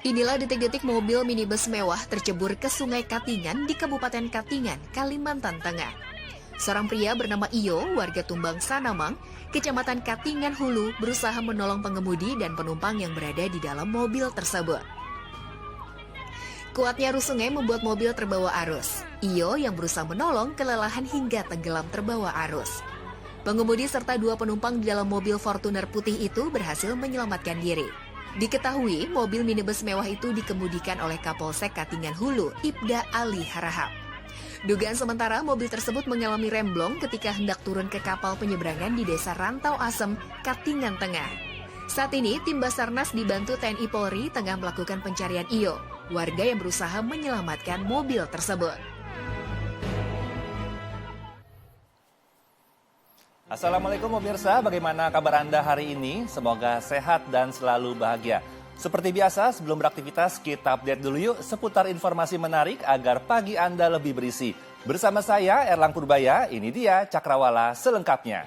Inilah detik-detik mobil minibus mewah tercebur ke Sungai Katingan di Kabupaten Katingan, Kalimantan Tengah. Seorang pria bernama Iyo, warga Tumbang Sanamang, Kecamatan Katingan Hulu, berusaha menolong pengemudi dan penumpang yang berada di dalam mobil tersebut. Kuatnya arus sungai membuat mobil terbawa arus. Iyo yang berusaha menolong kelelahan hingga tenggelam terbawa arus. Pengemudi serta 2 penumpang di dalam mobil Fortuner putih itu berhasil menyelamatkan diri. Diketahui mobil minibus mewah itu dikemudikan oleh Kapolsek Katingan Hulu, Ibda Ali Harahap. Dugaan sementara mobil tersebut mengalami remblong ketika hendak turun ke kapal penyeberangan di Desa Rantau Asem, Katingan Tengah. Saat ini tim Basarnas dibantu TNI Polri tengah melakukan pencarian Iyo, warga yang berusaha menyelamatkan mobil tersebut. Assalamualaikum pemirsa, bagaimana kabar Anda hari ini? Semoga sehat dan selalu bahagia. Seperti biasa, sebelum beraktivitas, kita update dulu yuk seputar informasi menarik agar pagi Anda lebih berisi. Bersama saya, Erlang Purbaya, ini dia Cakrawala selengkapnya.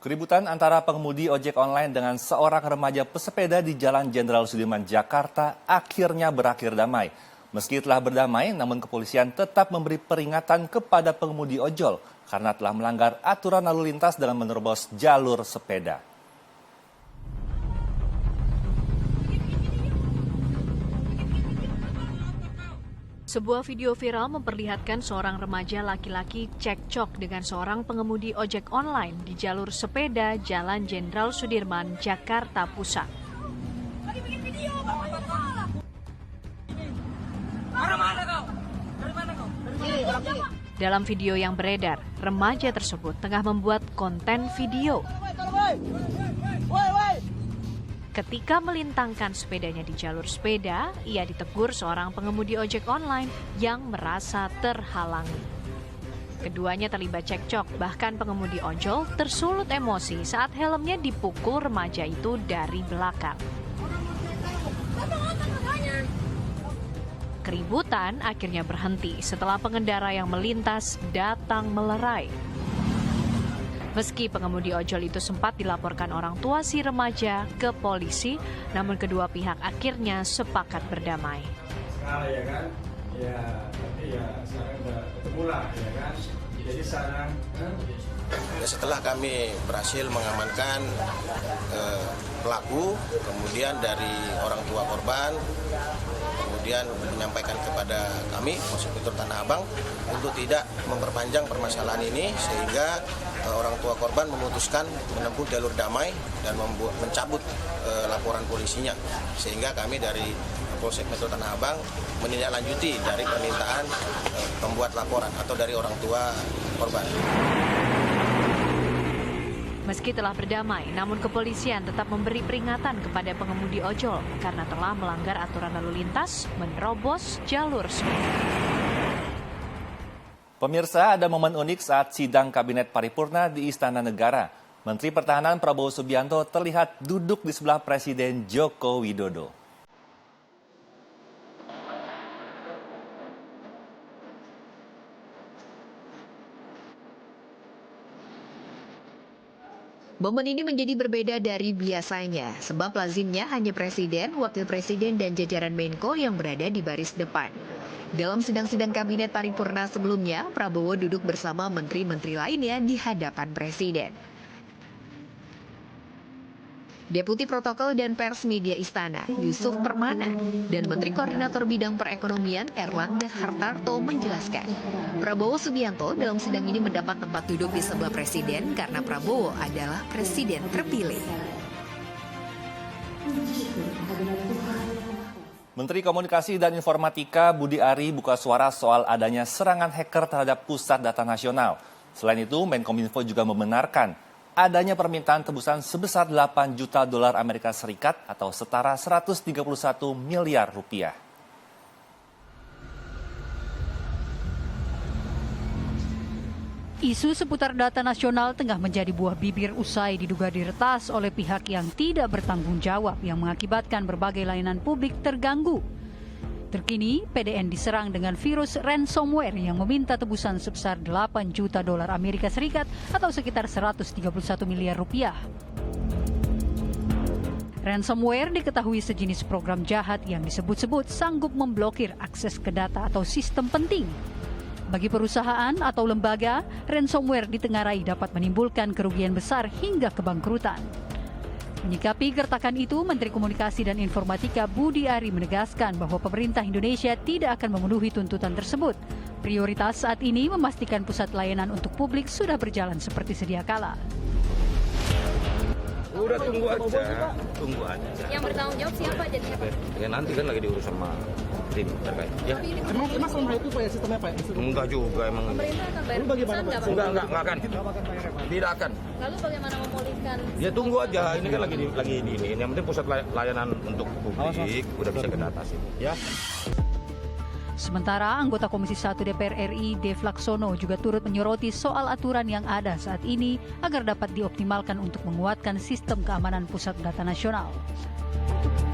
Keributan antara pengemudi ojek online dengan seorang remaja pesepeda di Jalan Jenderal Sudirman, Jakarta akhirnya berakhir damai. Meski telah berdamai, namun kepolisian tetap memberi peringatan kepada pengemudi ojol karena telah melanggar aturan lalu lintas dengan menerobos jalur sepeda. Sebuah video viral memperlihatkan seorang remaja laki-laki cekcok dengan seorang pengemudi ojek online di jalur sepeda Jalan Jenderal Sudirman, Jakarta Pusat. Dalam video yang beredar, remaja tersebut tengah membuat konten video. Ketika melintangkan sepedanya di jalur sepeda, ia ditegur seorang pengemudi ojek online yang merasa terhalangi. Keduanya terlibat cekcok, bahkan pengemudi ojol tersulut emosi saat helmnya dipukul remaja itu dari belakang. Keributan akhirnya berhenti setelah pengendara yang melintas datang melerai. Meski pengemudi ojol itu sempat dilaporkan orang tua si remaja ke polisi, namun kedua pihak akhirnya sepakat berdamai. Sekarang ya kan, ya tapi ya sekarang udah ketemu lah ya kan. Jadi sekarang setelah kami berhasil mengamankan pelaku, kemudian dari orang tua korban, kemudian menyampaikan kepada kami, Polsektor Tanah Abang, untuk tidak memperpanjang permasalahan ini sehingga orang tua korban memutuskan menempuh jalur damai dan mencabut laporan polisinya, sehingga kami dari Polsek Metro Tanah Abang menindaklanjuti dari permintaan pembuat laporan atau dari orang tua korban. Meski telah berdamai, namun kepolisian tetap memberi peringatan kepada pengemudi ojol karena telah melanggar aturan lalu lintas menerobos jalur sepeda. Pemirsa, ada momen unik saat sidang Kabinet Paripurna di Istana Negara. Menteri Pertahanan Prabowo Subianto terlihat duduk di sebelah Presiden Joko Widodo. Momen ini menjadi berbeda dari biasanya, sebab lazimnya hanya Presiden, Wakil Presiden, dan jajaran Menko yang berada di baris depan. Dalam sidang-sidang Kabinet Paripurna sebelumnya, Prabowo duduk bersama menteri-menteri lainnya di hadapan Presiden. Deputi Protokol dan Pers Media Istana, Yusuf Permana, dan Menteri Koordinator Bidang Perekonomian, Erlangga Hartarto menjelaskan, Prabowo Subianto dalam sidang ini mendapat tempat duduk di sebelah Presiden karena Prabowo adalah Presiden terpilih. Menteri Komunikasi dan Informatika Budi Ari buka suara soal adanya serangan hacker terhadap Pusat Data Nasional. Selain itu, Menkominfo juga membenarkan adanya permintaan tebusan sebesar 8 juta dolar Amerika Serikat atau setara 131 miliar rupiah. Isu seputar data nasional tengah menjadi buah bibir usai diduga diretas oleh pihak yang tidak bertanggung jawab yang mengakibatkan berbagai layanan publik terganggu. Terkini, PDN diserang dengan virus ransomware yang meminta tebusan sebesar $8 juta Amerika Serikat atau sekitar 131 miliar rupiah. Ransomware diketahui sejenis program jahat yang disebut-sebut sanggup memblokir akses ke data atau sistem penting. Bagi perusahaan atau lembaga, ransomware ditengarai dapat menimbulkan kerugian besar hingga kebangkrutan. Menyikapi gertakan itu, Menteri Komunikasi dan Informatika Budi Ari menegaskan bahwa pemerintah Indonesia tidak akan memenuhi tuntutan tersebut. Prioritas saat ini memastikan pusat layanan untuk publik sudah berjalan seperti sedia kala. Udah tunggu aja. Yang bertanggung jawab siapa jadi siapa? Ya nanti kan lagi diurus sama tim terkait. Ya. Emang selama itu Pak ya sistemnya Pak? Enggak juga emang. Pemerintah akan bayar bagaimana, tebusan Pak? nggak, Enggak akan. Tidak akan. Lalu bagaimana memulihkan? Ya tunggu aja. Ini kan lagi ini. Yang penting pusat layanan untuk publik udah bisa kita atasi. Ya. Sementara anggota Komisi 1 DPR RI Dev Laksono juga turut menyoroti soal aturan yang ada saat ini agar dapat dioptimalkan untuk menguatkan sistem keamanan pusat data nasional.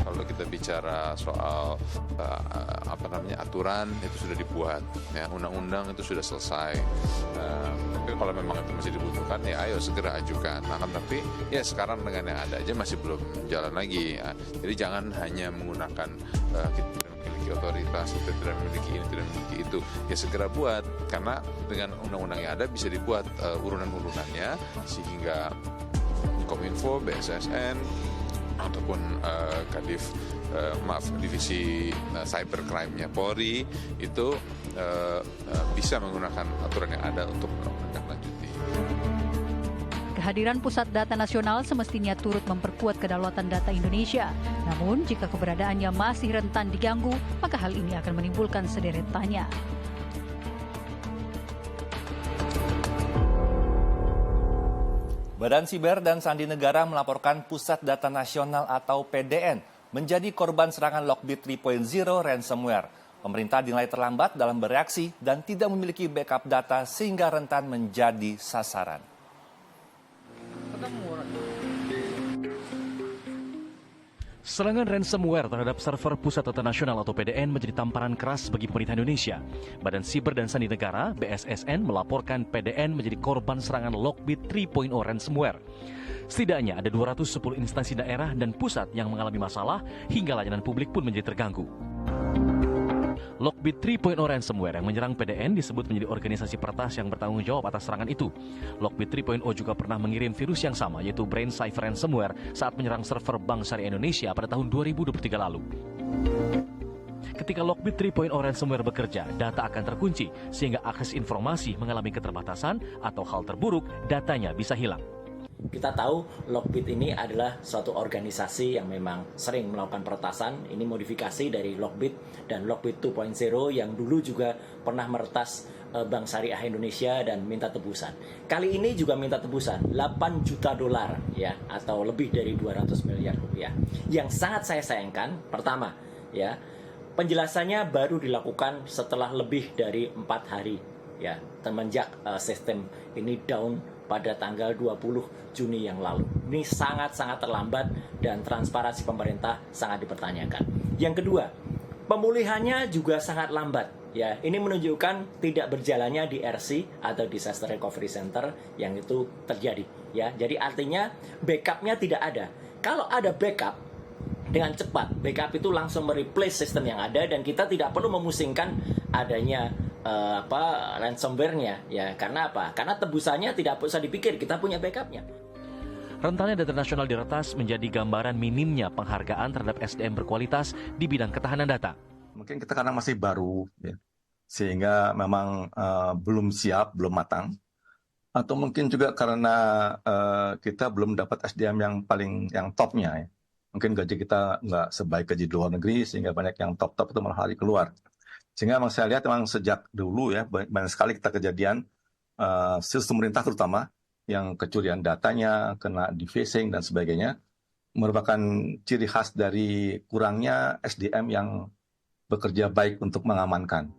Kalau kita bicara soal aturan itu sudah dibuat, ya, undang-undang itu sudah selesai. Tapi kalau memang itu masih dibutuhkan, ya ayo segera ajukan. Tapi ya sekarang dengan yang ada aja masih belum jalan lagi. Ya. Jadi jangan hanya menggunakan kita memiliki otoritas, kita tidak memiliki ini, tidak memiliki itu. Ya segera buat, karena dengan undang-undang yang ada bisa dibuat urunan-urunannya sehingga Kominfo, BSSN ataupun divisi cybercrime-nya Polri itu bisa menggunakan aturan yang ada untuk menindaklanjuti. Kehadiran Pusat Data Nasional semestinya turut memperkuat kedaulatan data Indonesia. Namun, jika keberadaannya masih rentan diganggu, maka hal ini akan menimbulkan sederet tanya. Badan Siber dan Sandi Negara melaporkan Pusat Data Nasional atau PDN menjadi korban serangan Lockbit 3.0 ransomware. Pemerintah dinilai terlambat dalam bereaksi dan tidak memiliki backup data sehingga rentan menjadi sasaran. Serangan ransomware terhadap server Pusat Data Nasional atau PDN menjadi tamparan keras bagi pemerintah Indonesia. Badan Siber dan Sandi Negara (BSSN) melaporkan PDN menjadi korban serangan Lockbit 3.0 ransomware. Setidaknya ada 210 instansi daerah dan pusat yang mengalami masalah hingga layanan publik pun menjadi terganggu. Lockbit 3.0 ransomware yang menyerang PDN disebut menjadi organisasi peretas yang bertanggung jawab atas serangan itu. Lockbit 3.0 juga pernah mengirim virus yang sama, yaitu Brain Cipher ransomware saat menyerang server Bank Syariah Indonesia pada tahun 2023 lalu. Ketika Lockbit 3.0 ransomware bekerja, data akan terkunci sehingga akses informasi mengalami keterbatasan atau hal terburuk, datanya bisa hilang. Kita tahu Lockbit ini adalah suatu organisasi yang memang sering melakukan peretasan. Ini modifikasi dari Lockbit dan Lockbit 2.0 yang dulu juga pernah meretas Bank Syariah Indonesia dan minta tebusan. Kali ini juga minta tebusan $8 juta ya, atau lebih dari 200 miliar rupiah. Yang sangat saya sayangkan, pertama, ya, penjelasannya baru dilakukan setelah lebih dari 4 hari, ya, semenjak sistem ini down pada tanggal 20 Juni yang lalu. Ini sangat-sangat terlambat dan transparansi pemerintah sangat dipertanyakan. Yang kedua, pemulihannya juga sangat lambat. Ya, ini menunjukkan tidak berjalannya DRC atau Disaster Recovery Center yang itu terjadi. Ya, jadi artinya backupnya tidak ada. Kalau ada backup dengan cepat, backup itu langsung mereplace sistem yang ada dan kita tidak perlu memusingkan adanya ransomware-nya, ya. Karena apa? Karena tebusannya tidak usah dipikir, kita punya backupnya. Rentannya data nasional diretas menjadi gambaran minimnya penghargaan terhadap SDM berkualitas di bidang ketahanan data. Mungkin kita karena masih baru, ya, sehingga memang belum siap, belum matang. Atau mungkin juga karena kita belum dapat SDM yang topnya. Ya. Mungkin gaji kita nggak sebaik gaji di luar negeri, sehingga banyak yang top-top itu malah hari keluar. Sehingga memang saya lihat memang sejak dulu ya banyak sekali kita kejadian sistem pemerintah terutama yang kecurian datanya, kena defacing dan sebagainya merupakan ciri khas dari kurangnya SDM yang bekerja baik untuk mengamankan.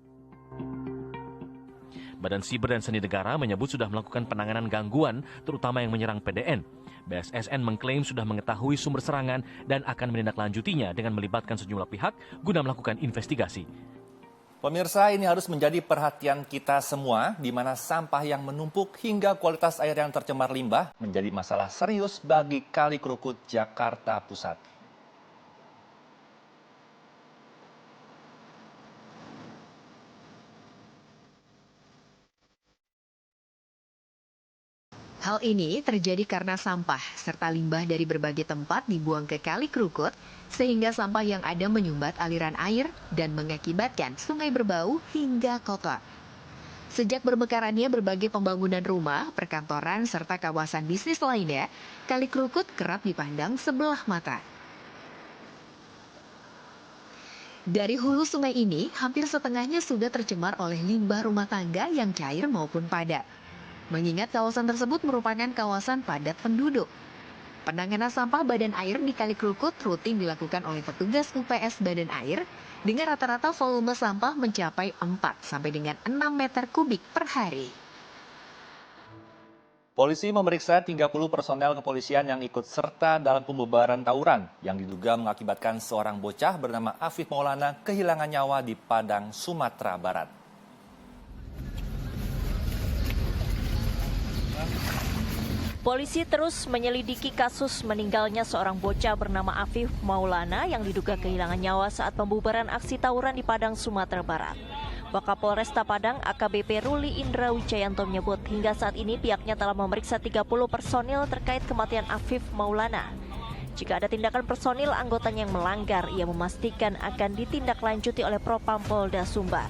Badan Siber dan Sandi Negara menyebut sudah melakukan penanganan gangguan terutama yang menyerang PDN. BSSN mengklaim sudah mengetahui sumber serangan dan akan menindaklanjutinya dengan melibatkan sejumlah pihak guna melakukan investigasi. Pemirsa, ini harus menjadi perhatian kita semua, di mana sampah yang menumpuk hingga kualitas air yang tercemar limbah menjadi masalah serius bagi Kali Krukut, Jakarta Pusat. Hal ini terjadi karena sampah serta limbah dari berbagai tempat dibuang ke Kali Krukut, sehingga sampah yang ada menyumbat aliran air dan mengakibatkan sungai berbau hingga kotor. Sejak berbekarannya berbagai pembangunan rumah, perkantoran, serta kawasan bisnis lainnya, Kali Krukut kerap dipandang sebelah mata. Dari hulu sungai ini, hampir setengahnya sudah tercemar oleh limbah rumah tangga yang cair maupun padat. Mengingat kawasan tersebut merupakan kawasan padat penduduk. Penanganan sampah badan air di Kali Krukut rutin dilakukan oleh petugas UPS badan air dengan rata-rata volume sampah mencapai 4 sampai dengan 6 meter kubik per hari. Polisi memeriksa 30 personel kepolisian yang ikut serta dalam pembubaran tawuran yang diduga mengakibatkan seorang bocah bernama Afif Maulana kehilangan nyawa di Padang, Sumatera Barat. Polisi terus menyelidiki kasus meninggalnya seorang bocah bernama Afif Maulana yang diduga kehilangan nyawa saat pembubaran aksi tawuran di Padang, Sumatera Barat. Wakapolresta Padang AKBP Ruli Indra Wijayanto menyebut hingga saat ini pihaknya telah memeriksa 30 personil terkait kematian Afif Maulana. Jika ada tindakan personil anggotanya yang melanggar, ia memastikan akan ditindaklanjuti oleh Propam Polda Sumbar.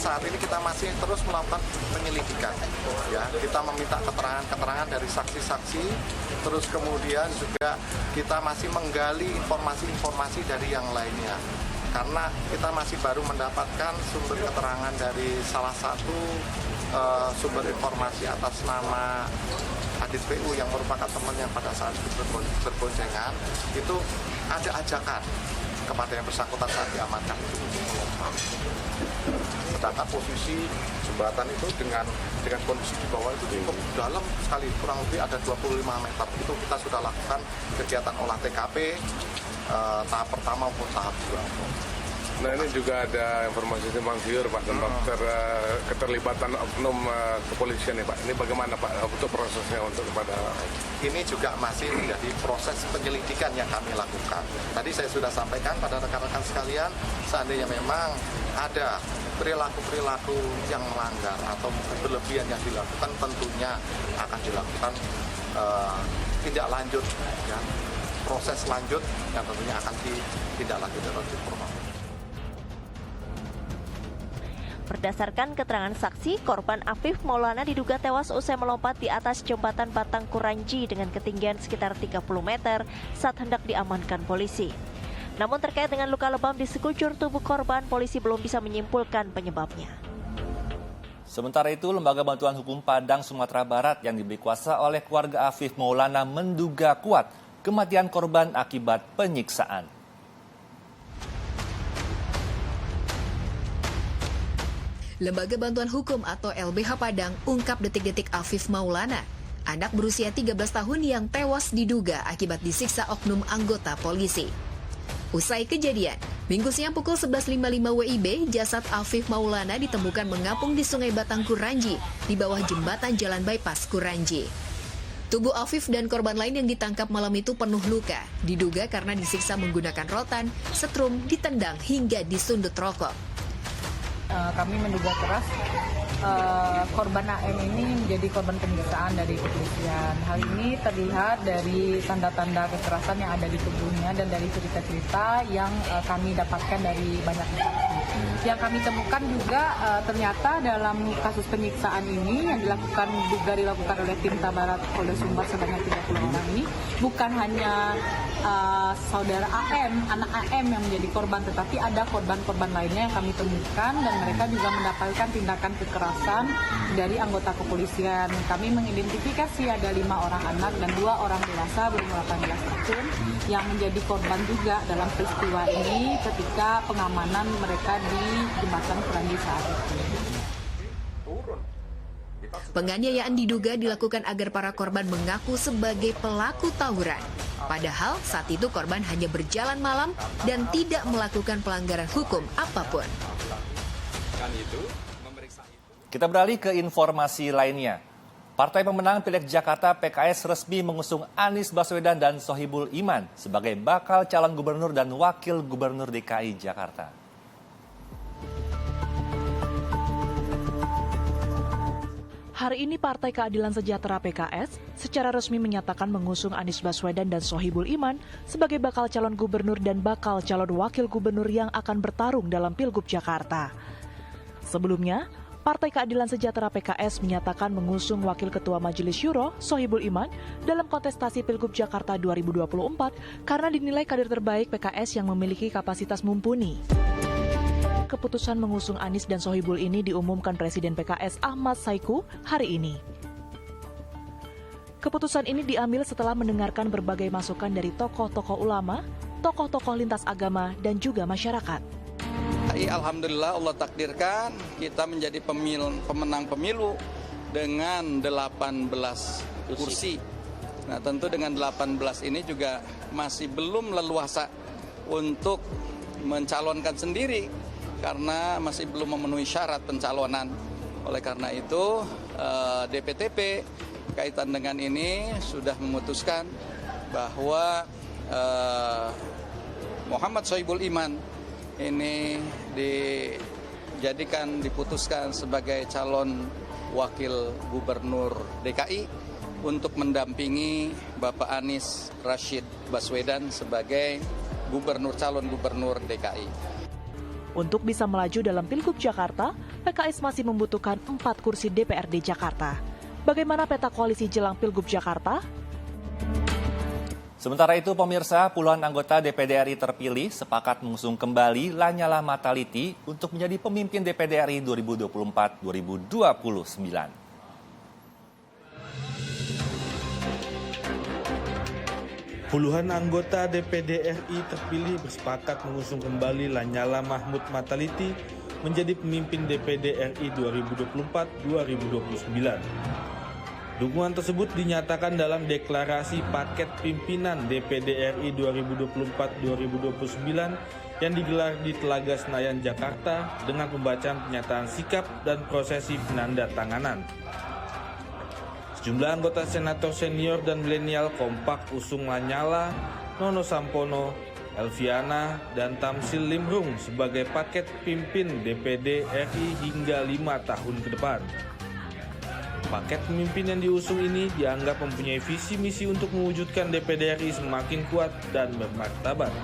Saat ini kita masih terus melakukan penyelidikan, ya. Kita meminta keterangan dari saksi-saksi, terus kemudian juga kita masih menggali informasi-informasi dari yang lainnya. Karena kita masih baru mendapatkan sumber keterangan dari salah satu sumber informasi atas nama Adit PU yang merupakan temannya pada saat berboncengan, itu ada ajakan kepada yang bersangkutan saat diamankan itu untuk melompat. Sedangkan posisi jembatan itu dengan kondisi di bawah itu cukup dalam sekali, kurang lebih ada 25 meter. Itu kita sudah lakukan kegiatan olah TKP tahap pertama maupun tahap 2. Nah, ini juga ada informasi simpang siur, Pak, tentang keterlibatan oknum kepolisian nih, Pak. Ini bagaimana, Pak, untuk prosesnya untuk kepada... Ini juga masih menjadi proses penyelidikan yang kami lakukan. Tadi saya sudah sampaikan pada rekan-rekan sekalian, seandainya memang ada perilaku-perilaku yang melanggar atau berlebihan yang dilakukan, tentunya akan dilakukan tindak lanjut, ya, proses lanjut yang tentunya akan ditindaklanjuti oleh Propam. Berdasarkan keterangan saksi, korban Afif Maulana diduga tewas usai melompat di atas jembatan Batang Kuranji dengan ketinggian sekitar 30 meter saat hendak diamankan polisi. Namun terkait dengan luka lebam di sekujur tubuh korban, polisi belum bisa menyimpulkan penyebabnya. Sementara itu, Lembaga Bantuan Hukum Padang, Sumatera Barat yang diberi kuasa oleh keluarga Afif Maulana menduga kuat kematian korban akibat penyiksaan. Lembaga Bantuan Hukum atau LBH Padang ungkap detik-detik Afif Maulana, anak berusia 13 tahun yang tewas diduga akibat disiksa oknum anggota polisi. Usai kejadian, Minggu siang pukul 11.55 WIB, jasad Afif Maulana ditemukan mengapung di Sungai Batang Kuranji di bawah jembatan Jalan Bypass Kuranji. Tubuh Afif dan korban lain yang ditangkap malam itu penuh luka, diduga karena disiksa menggunakan rotan, setrum, ditendang hingga disundut rokok. Kami menduga keras korban AM ini menjadi korban penyiksaan dari kepolisian. Hal ini terlihat dari tanda-tanda kekerasan yang ada di tubuhnya dan dari cerita-cerita yang kami dapatkan dari banyak saksi. Yang kami temukan juga ternyata dalam kasus penyiksaan ini yang dilakukan oleh tim Tabarat Polda Sumbar sebanyak 30 orang ini bukan hanya saudara AM, anak AM yang menjadi korban, tetapi ada korban-korban lainnya yang kami temukan dan mereka juga mendapatkan tindakan kekerasan dari anggota kepolisian. Kami mengidentifikasi ada 5 orang anak dan 2 orang dewasa berumur 18 tahun yang menjadi korban juga dalam peristiwa ini ketika pengamanan mereka di jembatan Kuranji saat itu. Penganiayaan diduga dilakukan agar para korban mengaku sebagai pelaku tawuran. Padahal saat itu korban hanya berjalan malam dan tidak melakukan pelanggaran hukum apapun. Kita beralih ke informasi lainnya. Partai pemenang Pileg Jakarta PKS resmi mengusung Anies Baswedan dan Sohibul Iman sebagai bakal calon gubernur dan wakil gubernur DKI Jakarta. Hari ini Partai Keadilan Sejahtera PKS secara resmi menyatakan mengusung Anies Baswedan dan Sohibul Iman sebagai bakal calon gubernur dan bakal calon wakil gubernur yang akan bertarung dalam Pilgub Jakarta. Sebelumnya, Partai Keadilan Sejahtera PKS menyatakan mengusung Wakil Ketua Majelis Syuro, Sohibul Iman, dalam kontestasi Pilgub Jakarta 2024 karena dinilai kader terbaik PKS yang memiliki kapasitas mumpuni. Keputusan mengusung Anies dan Sohibul ini diumumkan Presiden PKS Ahmad Saiku hari ini. Keputusan ini diambil setelah mendengarkan berbagai masukan dari tokoh-tokoh ulama, tokoh-tokoh lintas agama, dan juga masyarakat. Alhamdulillah Allah takdirkan kita menjadi pemenang pemilu dengan 18 kursi. Nah tentu dengan 18 ini juga masih belum leluasa untuk mencalonkan sendiri karena masih belum memenuhi syarat pencalonan. Oleh karena itu DPTP kaitan dengan ini sudah memutuskan bahwa Muhammad Sohibul Iman ini diputuskan sebagai calon wakil gubernur DKI untuk mendampingi Bapak Anies Rashid Baswedan sebagai calon gubernur DKI. Untuk bisa melaju dalam Pilgub Jakarta, PKS masih membutuhkan 4 kursi DPRD Jakarta. Bagaimana peta koalisi jelang Pilgub Jakarta? Sementara itu, pemirsa, puluhan anggota DPD RI terpilih sepakat mengusung kembali Lanyala Mataliti untuk menjadi pemimpin DPD RI 2024-2029. Puluhan anggota DPD RI terpilih bersepakat mengusung kembali Lanyala Mahmud Mataliti menjadi pemimpin DPD RI 2024-2029. Dukungan tersebut dinyatakan dalam deklarasi paket pimpinan DPD RI 2024-2029 yang digelar di Telaga Senayan, Jakarta dengan pembacaan pernyataan sikap dan prosesi penandatanganan. Sejumlah anggota senator senior dan milenial kompak usung Lanyala, Nono Sampono, Elviana, dan Tamsil Limrung sebagai paket pimpin DPD RI hingga 5 tahun ke depan. Paket pemimpin yang diusung ini dianggap mempunyai visi misi untuk mewujudkan DPD RI semakin kuat dan bermartabat.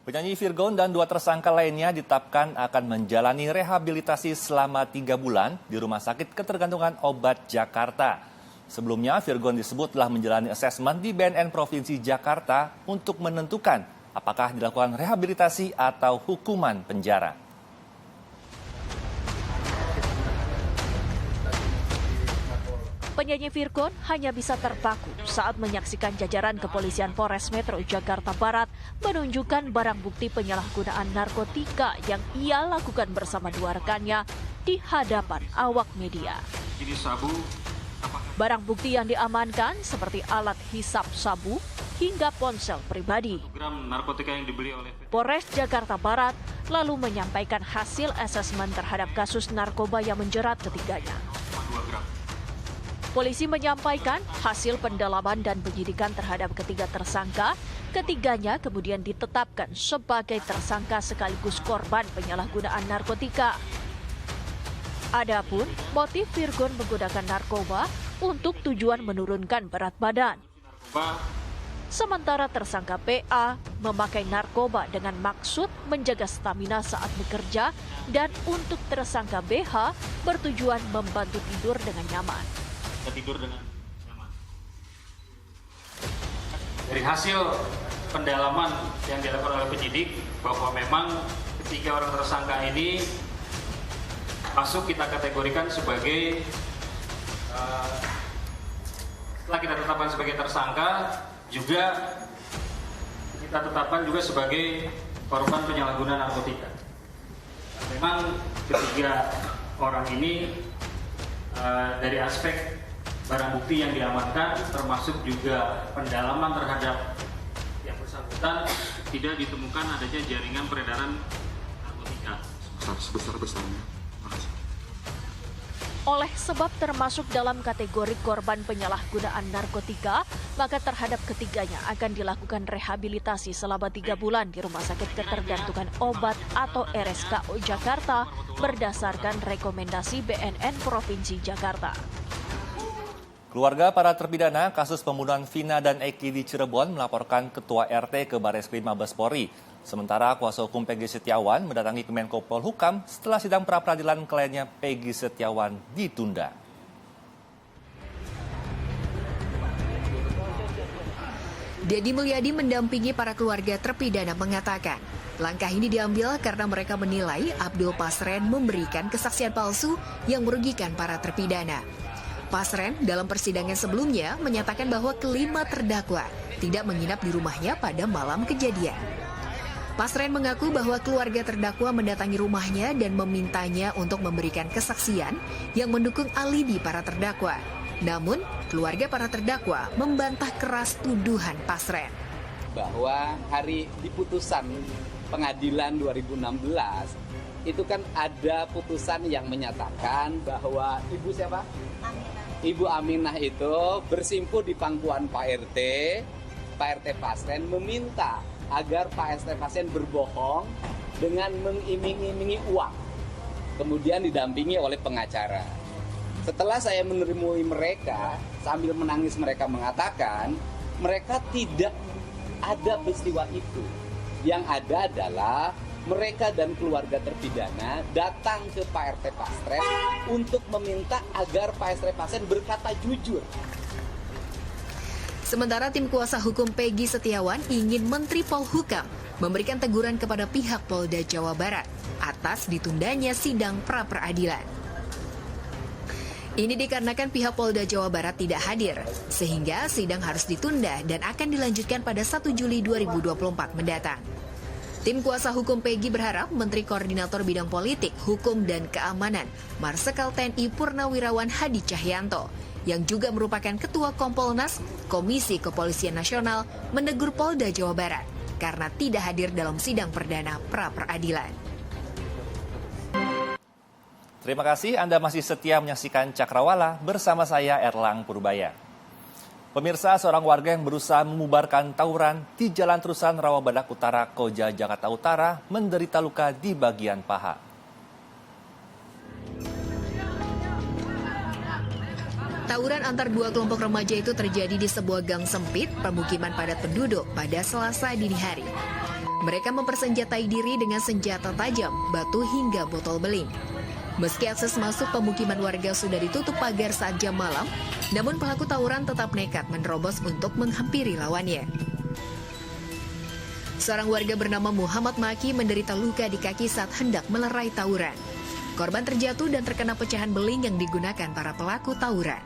Penyanyi Virgon dan 2 tersangka lainnya ditetapkan akan menjalani rehabilitasi selama 3 bulan di Rumah Sakit Ketergantungan Obat Jakarta. Sebelumnya, Virgon disebut telah menjalani asesmen di BNN Provinsi Jakarta untuk menentukan apakah dilakukan rehabilitasi atau hukuman penjara. Penyanyi Virgon hanya bisa terpaku saat menyaksikan jajaran kepolisian Polres Metro Jakarta Barat menunjukkan barang bukti penyalahgunaan narkotika yang ia lakukan bersama 2 rekannya di hadapan awak media. Ini sabu. Barang bukti yang diamankan seperti alat hisap sabu hingga ponsel pribadi. Gram narkotika yang dibeli oleh Polres Jakarta Barat lalu menyampaikan hasil asesmen terhadap kasus narkoba yang menjerat ketiganya. Polisi menyampaikan hasil pendalaman dan penyidikan terhadap ketiga tersangka. Ketiganya kemudian ditetapkan sebagai tersangka sekaligus korban penyalahgunaan narkotika. Adapun motif Virgon menggunakan narkoba untuk tujuan menurunkan berat badan. Sementara tersangka PA memakai narkoba dengan maksud menjaga stamina saat bekerja dan untuk tersangka BH bertujuan membantu tidur dengan nyaman. Dari hasil pendalaman yang dilakukan oleh penyidik bahwa memang ketiga orang tersangka ini masuk kita kategorikan sebagai setelah kita tetapkan sebagai tersangka juga kita tetapkan juga sebagai korban penyalahgunaan narkotika. Memang ketiga orang ini dari aspek barang bukti yang diamankan, termasuk juga pendalaman terhadap yang bersangkutan, tidak ditemukan adanya jaringan peredaran narkotika. Sebesar-besarnya. Oleh sebab termasuk dalam kategori korban penyalahgunaan narkotika, maka terhadap ketiganya akan dilakukan rehabilitasi selama 3 bulan di Rumah Sakit Ketergantungan Obat atau RSKO Jakarta berdasarkan rekomendasi BNN Provinsi Jakarta. Keluarga para terpidana kasus pembunuhan Vina dan Eki di Cirebon melaporkan Ketua RT ke Bareskrim Mabes Polri. Sementara kuasa hukum Peggy Setiawan mendatangi Kemenko Polhukam setelah sidang pra-peradilan kliennya Peggy Setiawan ditunda. Deddy Mulyadi mendampingi para keluarga terpidana mengatakan, langkah ini diambil karena mereka menilai Abdul Pasren memberikan kesaksian palsu yang merugikan para terpidana. Pasren dalam persidangan sebelumnya menyatakan bahwa kelima terdakwa tidak menginap di rumahnya pada malam kejadian. Pasren mengaku bahwa keluarga terdakwa mendatangi rumahnya dan memintanya untuk memberikan kesaksian yang mendukung alibi para terdakwa. Namun, keluarga para terdakwa membantah keras tuduhan Pasren. Bahwa hari di putusan pengadilan 2016, itu kan ada putusan yang menyatakan bahwa Ibu siapa? Ibu Aminah itu bersimpuh di pangkuan Pak RT Pasren meminta agar Pak RT Pasren berbohong dengan mengiming-imingi uang. Kemudian didampingi oleh pengacara. Setelah saya menemui mereka, sambil menangis mereka mengatakan, mereka tidak ada peristiwa itu. Yang ada adalah mereka dan keluarga terpidana datang ke Pak RT Pasren untuk meminta agar Pak RT Pasren berkata jujur. Sementara tim kuasa hukum Peggy Setiawan ingin Menteri Polhukam memberikan teguran kepada pihak Polda Jawa Barat atas ditundanya sidang pra-peradilan. Ini dikarenakan pihak Polda Jawa Barat tidak hadir, sehingga sidang harus ditunda dan akan dilanjutkan pada 1 Juli 2024 mendatang. Tim kuasa hukum Peggy berharap Menteri Koordinator Bidang Politik, Hukum, dan Keamanan, Marsikal TNI Purnawirawan Hadi Cahyanto, yang juga merupakan Ketua Kompolnas, Komisi Kepolisian Nasional, menegur Polda Jawa Barat karena tidak hadir dalam sidang perdana pra-peradilan. Terima kasih Anda masih setia menyaksikan Cakrawala bersama saya Erlang Purbaya. Pemirsa, seorang warga yang berusaha membubarkan tawuran di Jalan Terusan Rawabadak Utara, Koja, Jakarta Utara menderita luka di bagian paha. Tawuran antar dua kelompok remaja itu terjadi di sebuah gang sempit permukiman padat penduduk pada Selasa dini hari. Mereka mempersenjatai diri dengan senjata tajam, batu hingga botol beling. Meski akses masuk pemukiman warga sudah ditutup pagar saat jam malam, namun pelaku tawuran tetap nekat menerobos untuk menghampiri lawannya. Seorang warga bernama Muhammad Maki menderita luka di kaki saat hendak melerai tawuran. Korban terjatuh dan terkena pecahan beling yang digunakan para pelaku tawuran.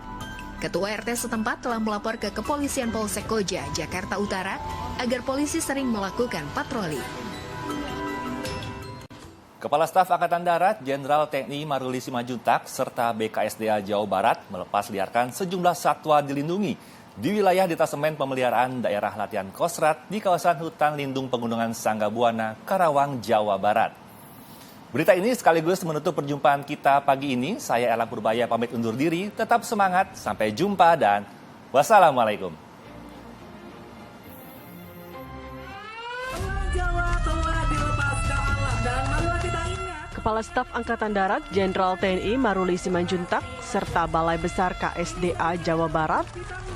Ketua RT setempat telah melapor ke Kepolisian Polsek Koja, Jakarta Utara, agar polisi sering melakukan patroli. Kepala Staf Angkatan Darat Jenderal TNI Maruli Simanjuntak serta BKSDA Jawa Barat melepas liarkan sejumlah satwa dilindungi di wilayah detasemen pemeliharaan daerah latihan Kostrat di kawasan hutan lindung pegunungan Sanggabuana, Karawang, Jawa Barat. Berita ini sekaligus menutup perjumpaan kita pagi ini. Saya Erlang Purbaya pamit undur diri, tetap semangat, sampai jumpa dan wassalamualaikum. Kepala Staf Angkatan Darat Jenderal TNI Maruli Simanjuntak serta Balai Besar KSDA Jawa Barat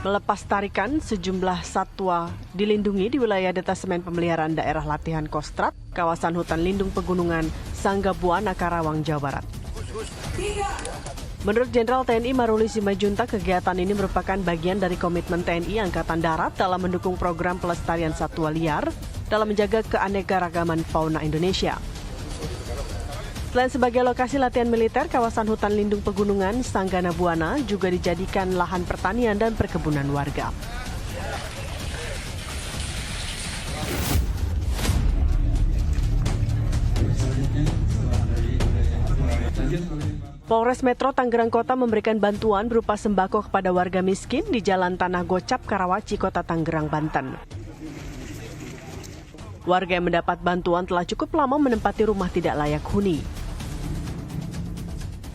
melepas tarikan sejumlah satwa dilindungi di wilayah detasemen pemeliharaan daerah latihan Kostrat, kawasan hutan lindung pegunungan Sanggabuana, Karawang, Jawa Barat. Menurut Jenderal TNI Maruli Simanjuntak, kegiatan ini merupakan bagian dari komitmen TNI Angkatan Darat dalam mendukung program pelestarian satwa liar dalam menjaga keanekaragaman fauna Indonesia. Selain sebagai lokasi latihan militer, kawasan hutan lindung pegunungan Sanggana Buana juga dijadikan lahan pertanian dan perkebunan warga. Polres Metro Tangerang Kota memberikan bantuan berupa sembako kepada warga miskin di Jalan Tanah Gocap, Karawaci, Kota Tangerang, Banten. Warga yang mendapat bantuan telah cukup lama menempati rumah tidak layak huni.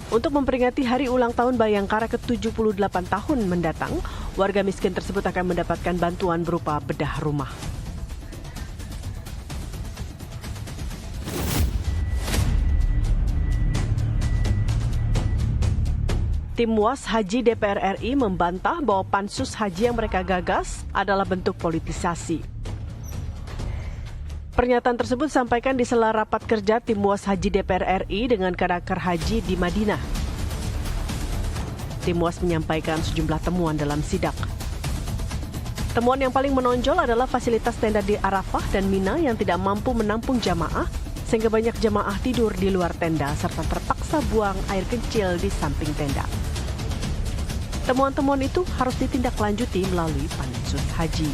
Untuk memperingati hari ulang tahun Bayangkara ke-78 tahun mendatang, warga miskin tersebut akan mendapatkan bantuan berupa bedah rumah. Tim UAS Haji DPR RI membantah bahwa pansus haji yang mereka gagas adalah bentuk politisasi. Pernyataan tersebut disampaikan di sela rapat kerja Tim UAS Haji DPR RI dengan Kadakar Haji di Madinah. Tim UAS menyampaikan sejumlah temuan dalam sidak. Temuan yang paling menonjol adalah fasilitas tenda di Arafah dan Mina yang tidak mampu menampung jamaah, sehingga banyak jamaah tidur di luar tenda serta terpaksa buang air kecil di samping tenda. Temuan-temuan itu harus ditindaklanjuti melalui pansus haji.